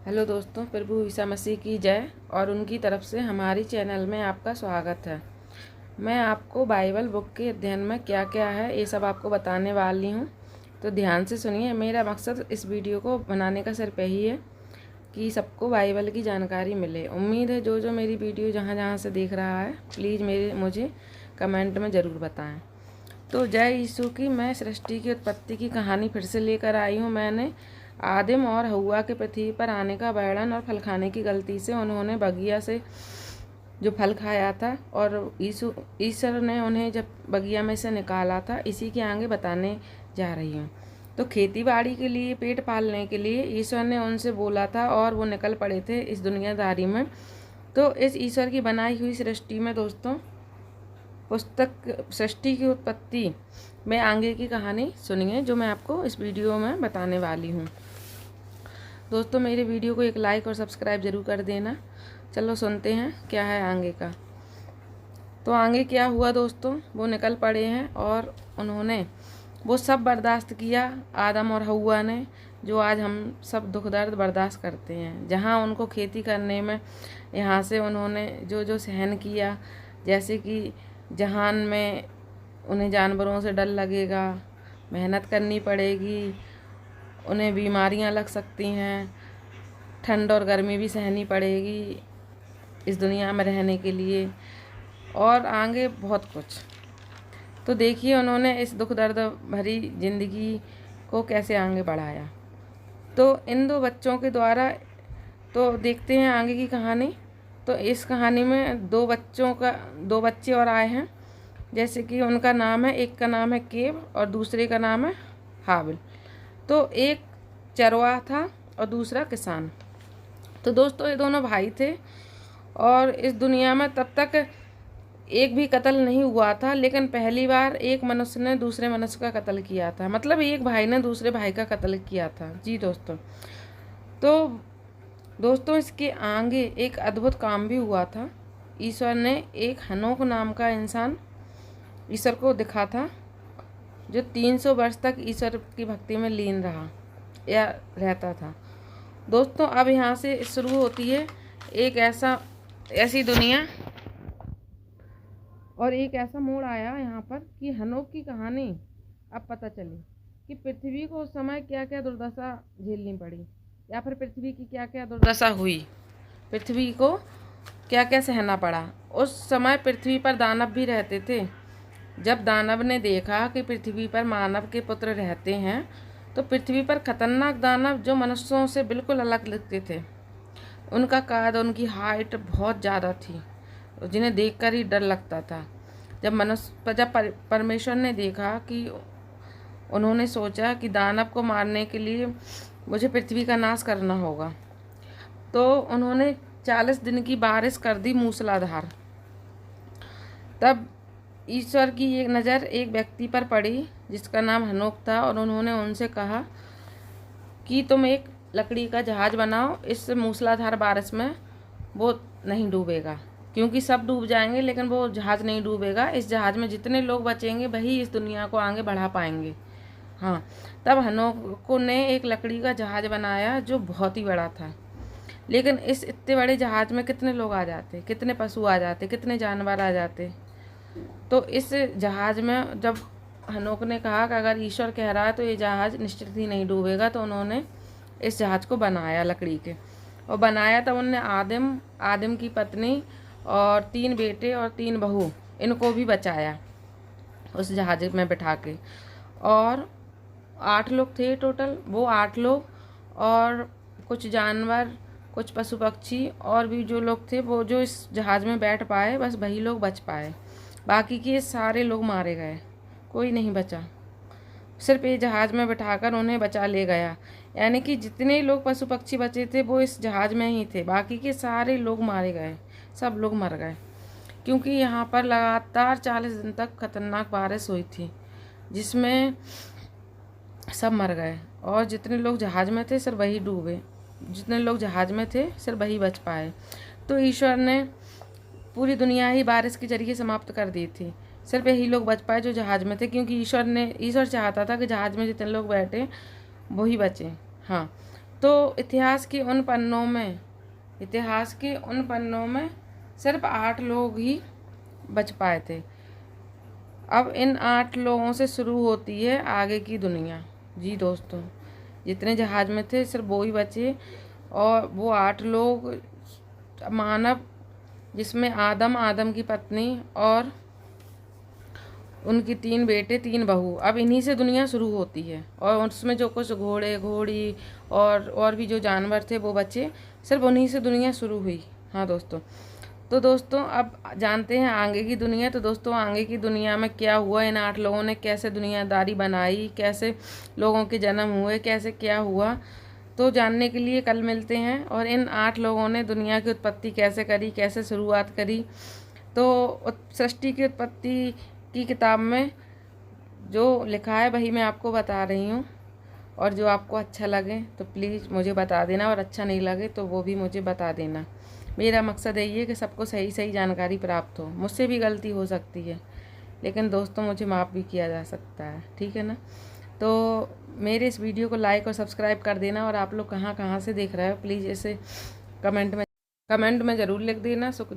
Hello दोस्तों, प्रभु ईसा मसीह की जय और उनकी तरफ से हमारी चैनल में आपका स्वागत है। मैं आपको बाइबल बुक के अध्ययन में क्या क्या है ये सब आपको बताने वाली हूँ, तो ध्यान से सुनिए। मेरा मकसद इस वीडियो को बनाने का सिर्फ यही है कि सबको बाइबल की जानकारी मिले। उम्मीद है जो मेरी वीडियो जहाँ जहाँ से देख रहा है प्लीज़ मुझे कमेंट में ज़रूर बताएँ। तो जय यीशु की। मैं सृष्टि की उत्पत्ति की कहानी फिर से लेकर आई हूँ। मैंने आदम और हव्वा के पृथ्वी पर आने का वर्णन और फल खाने की गलती से उन्होंने बगिया से जो फल खाया था और ईश्वर ने उन्हें जब बगिया में से निकाला था, इसी के आगे बताने जा रही हूँ। तो खेती बाड़ी के लिए, पेट पालने के लिए ईश्वर ने उनसे बोला था और वो निकल पड़े थे इस दुनियादारी में। तो इस ईश्वर की बनाई हुई सृष्टि में दोस्तों, पुस्तक सृष्टि की उत्पत्ति में आगे की कहानी सुनिए जो मैं आपको इस वीडियो में बताने वाली हूँ। दोस्तों, मेरे वीडियो को एक लाइक और सब्सक्राइब ज़रूर कर देना। चलो सुनते हैं क्या है आगे का। तो आगे क्या हुआ दोस्तों, वो निकल पड़े हैं और उन्होंने वो सब बर्दाश्त किया, आदम और हव्वा ने, जो आज हम सब दुख दर्द बर्दाश्त करते हैं। जहाँ उनको खेती करने में यहाँ से उन्होंने जो सहन किया, जैसे कि जहान में उन्हें जानवरों से डर लगेगा, मेहनत करनी पड़ेगी, उन्हें बीमारियां लग सकती हैं, ठंड और गर्मी भी सहनी पड़ेगी इस दुनिया में रहने के लिए, और आगे बहुत कुछ। तो देखिए उन्होंने इस दुख दर्द भरी ज़िंदगी को कैसे आगे बढ़ाया। तो इन दो बच्चों के द्वारा तो देखते हैं आगे की कहानी। तो इस कहानी में दो बच्चे और आए हैं, जैसे कि उनका नाम है, एक का नाम है केब और दूसरे का नाम है हाबिल। तो एक चरवाहा था और दूसरा किसान। तो दोस्तों ये दोनों भाई थे और इस दुनिया में तब तक एक भी कत्ल नहीं हुआ था, लेकिन पहली बार एक मनुष्य ने दूसरे मनुष्य का कत्ल किया था। मतलब एक भाई ने दूसरे भाई का कत्ल किया था। जी दोस्तों। तो दोस्तों इसके आगे एक अद्भुत काम भी हुआ था। ईश्वर ने एक हनोक नाम का इंसान ईश्वर को दिखा था, जो 300 वर्ष तक ईश्वर की भक्ति में लीन रहा या रहता था। दोस्तों अब यहाँ से शुरू होती है एक ऐसी दुनिया, और एक ऐसा मोड़ आया यहाँ पर कि हनोक की कहानी अब पता चली कि पृथ्वी को उस समय क्या क्या दुर्दशा झेलनी पड़ी, या फिर पृथ्वी की क्या क्या दुर्दशा हुई, पृथ्वी को क्या क्या सहना पड़ा। उस समय पृथ्वी पर दानव भी रहते थे। जब दानव ने देखा कि पृथ्वी पर मानव के पुत्र रहते हैं, तो पृथ्वी पर खतरनाक दानव जो मनुष्यों से बिल्कुल अलग लगते थे, उनका कद, उनकी हाइट बहुत ज़्यादा थी, जिन्हें देखकर ही डर लगता था। जब परमेश्वर ने देखा कि उन्होंने सोचा कि दानव को मारने के लिए मुझे पृथ्वी का नाश करना होगा, तो उन्होंने 40 दिन की बारिश कर दी मूसलाधार। तब ईश्वर की एक नज़र एक व्यक्ति पर पड़ी जिसका नाम हनोक था, और उन्होंने उनसे कहा कि तुम एक लकड़ी का जहाज़ बनाओ, इस मूसलाधार बारिश में वो नहीं डूबेगा, क्योंकि सब डूब जाएंगे लेकिन वो जहाज़ नहीं डूबेगा। इस जहाज़ में जितने लोग बचेंगे वही इस दुनिया को आगे बढ़ा पाएंगे। हाँ, तब हनोक ने एक लकड़ी का जहाज़ बनाया जो बहुत ही बड़ा था। लेकिन इस इतने बड़े जहाज़ में कितने लोग आ जाते, कितने पशु आ जाते, कितने जानवर आ जाते। तो इस जहाज़ में जब हनोक ने कहा कि अगर ईश्वर कह रहा है तो ये जहाज़ निश्चित ही नहीं डूबेगा, तो उन्होंने इस जहाज़ को बनाया लकड़ी के, और बनाया तब उन्होंने आदम की पत्नी और 3 बेटे और 3 बहू, इनको भी बचाया उस जहाज़ में बिठा के। और 8 लोग थे टोटल, वो 8 लोग और कुछ जानवर, कुछ पशु पक्षी और भी जो लोग थे, वो जो इस जहाज़ में बैठ पाए, बस वही लोग बच पाए। बाकी के सारे लोग मारे गए, कोई नहीं बचा। सिर्फ ये जहाज़ में बिठाकर उन्हें बचा ले गया। यानी कि जितने लोग पशु पक्षी बचे थे वो इस जहाज़ में ही थे, बाकी के सारे लोग मारे गए, सब लोग मर गए। क्योंकि यहाँ पर लगातार 40 दिन तक खतरनाक बारिश हुई थी, जिसमें सब मर गए, और जितने लोग जहाज़ में थे सिर्फ वही डूबे, जितने लोग जहाज़ में थे सिर्फ वही बच पाए। तो ईश्वर ने पूरी दुनिया ही बारिश के जरिए समाप्त कर दी थी, सिर्फ यही लोग बच पाए जो जहाज़ में थे, क्योंकि ईश्वर चाहता था कि जहाज़ में जितने लोग बैठे वही बचें। हाँ, तो इतिहास के उन पन्नों में सिर्फ 8 लोग ही बच पाए थे। अब इन 8 लोगों से शुरू होती है आगे की दुनिया। जी दोस्तों, जितने जहाज में थे सिर्फ वो ही बचे, और वो 8 लोग मानव, जिसमें आदम की पत्नी और उनकी 3 बेटे 3 बहू। अब इन्हीं से दुनिया शुरू होती है, और उसमें जो कुछ घोड़े घोड़ी और भी जो जानवर थे वो बचे, सिर्फ उन्हीं से दुनिया शुरू हुई। हाँ दोस्तों, तो दोस्तों अब जानते हैं आगे की दुनिया। तो दोस्तों आगे की दुनिया में क्या हुआ, इन 8 लोगों ने कैसे दुनियादारी बनाई, कैसे लोगों के जन्म हुए, कैसे क्या हुआ, तो जानने के लिए कल मिलते हैं। और इन 8 लोगों ने दुनिया की उत्पत्ति कैसे करी, कैसे शुरुआत करी, तो सृष्टि की उत्पत्ति की किताब में जो लिखा है वही मैं आपको बता रही हूँ। और जो आपको अच्छा लगे तो प्लीज़ मुझे बता देना, और अच्छा नहीं लगे तो वो भी मुझे बता देना। मेरा मकसद यही है कि सबको सही सही जानकारी प्राप्त हो। मुझसे भी गलती हो सकती है, लेकिन दोस्तों मुझे माफ़ भी किया जा सकता है, ठीक है ना। तो मेरे इस वीडियो को लाइक और सब्सक्राइब कर देना, और आप लोग कहाँ कहाँ से देख रहे हो प्लीज़ इसे कमेंट में ज़रूर लिख देना। शुक्रिया।